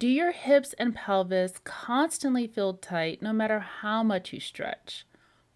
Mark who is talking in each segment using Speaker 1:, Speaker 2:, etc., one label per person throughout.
Speaker 1: Do your hips and pelvis constantly feel tight no matter how much you stretch?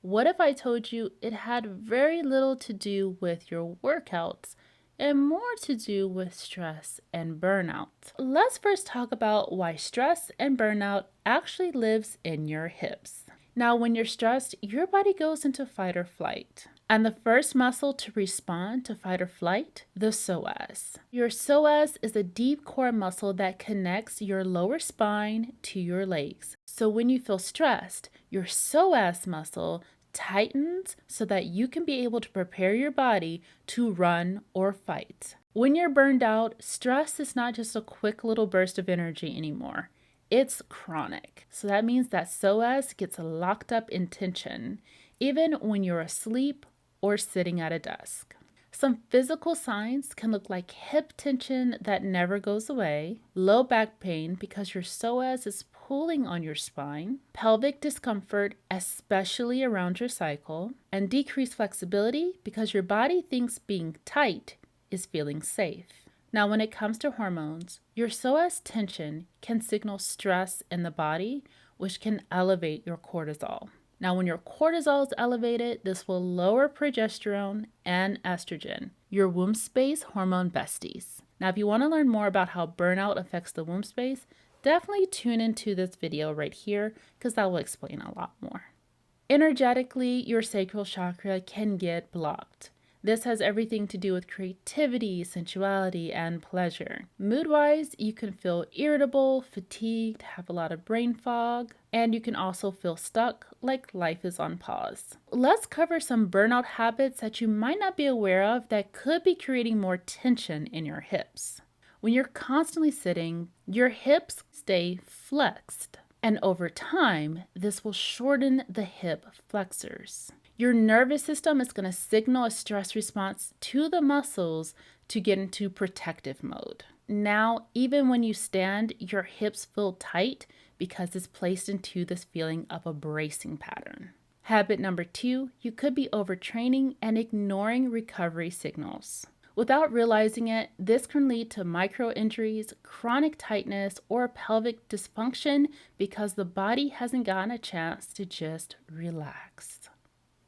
Speaker 1: What if I told you it had very little to do with your workouts and more to do with stress and burnout? Let's first talk about why stress and burnout actually lives in your hips. Now, when you're stressed, your body goes into fight or flight. And the first muscle to respond to fight or flight, the psoas. Your psoas is a deep core muscle that connects your lower spine to your legs. So when you feel stressed, your psoas muscle tightens so that you can be able to prepare your body to run or fight. When you're burned out, stress is not just a quick little burst of energy anymore. It's chronic. So that means that psoas gets locked up in tension, even when you're asleep or sitting at a desk. Some physical signs can look like hip tension that never goes away, low back pain because your psoas is pulling on your spine, pelvic discomfort, especially around your cycle, and decreased flexibility because your body thinks being tight is feeling safe. Now, when it comes to hormones, your psoas tension can signal stress in the body, which can elevate your cortisol. Now, when your cortisol is elevated, this will lower progesterone and estrogen, your womb space hormone besties. Now, if you want to learn more about how burnout affects the womb space, definitely tune into this video right here because that will explain a lot more. Energetically, your sacral chakra can get blocked. This has everything to do with creativity, sensuality, and pleasure. Mood-wise, you can feel irritable, fatigued, have a lot of brain fog, and you can also feel stuck, like life is on pause. Let's cover some burnout habits that you might not be aware of that could be creating more tension in your hips. When you're constantly sitting, your hips stay flexed, and over time, this will shorten the hip flexors. Your nervous system is going to signal a stress response to the muscles to get into protective mode. Now, even when you stand, your hips feel tight because it's placed into this feeling of a bracing pattern. Habit number 2, you could be overtraining and ignoring recovery signals. Without realizing it, this can lead to micro injuries, chronic tightness, or pelvic dysfunction because the body hasn't gotten a chance to just relax.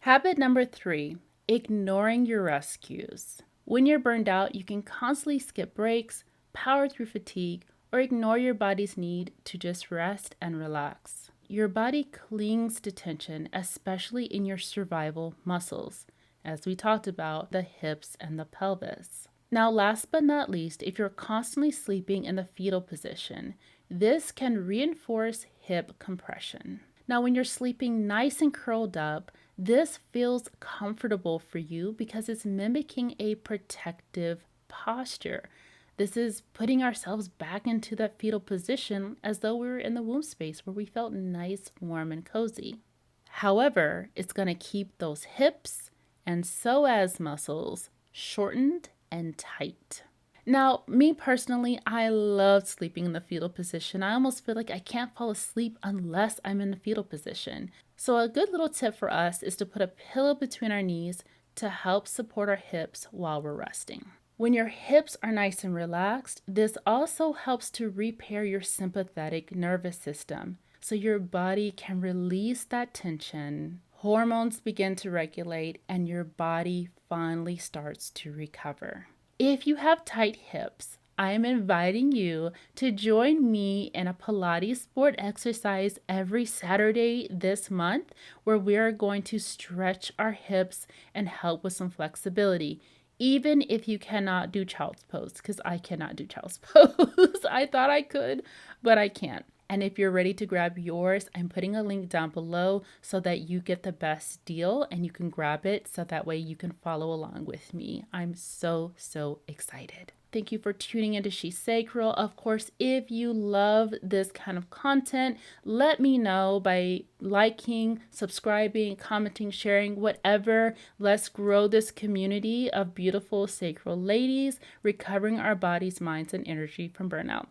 Speaker 1: Habit number 3, ignoring your rest cues. When you're burned out, you can constantly skip breaks, power through fatigue, or ignore your body's need to just rest and relax. Your body clings to tension, especially in your survival muscles, as we talked about, the hips and the pelvis. Now, last but not least, if you're constantly sleeping in the fetal position, this can reinforce hip compression. Now, when you're sleeping nice and curled up, this feels comfortable for you because it's mimicking a protective posture. This is putting ourselves back into that fetal position as though we were in the womb space where we felt nice, warm, and cozy. However, it's going to keep those hips and psoas muscles shortened and tight. Now, me personally, I love sleeping in the fetal position. I almost feel like I can't fall asleep unless I'm in the fetal position. So a good little tip for us is to put a pillow between our knees to help support our hips while we're resting. When your hips are nice and relaxed, this also helps to repair your sympathetic nervous system so your body can release that tension. Hormones begin to regulate and your body finally starts to recover. If you have tight hips, I am inviting you to join me in a Pilates sport exercise every Saturday this month where we are going to stretch our hips and help with some flexibility. Even if you cannot do child's pose, because I cannot do child's pose. I thought I could, but I can't. And if you're ready to grab yours, I'm putting a link down below so that you get the best deal and you can grab it so that way you can follow along with me. I'm so excited. Thank you for tuning into She's Sacral. Of course, if you love this kind of content, let me know by liking, subscribing, commenting, sharing, whatever. Let's grow this community of beautiful sacral ladies recovering our bodies, minds, and energy from burnout.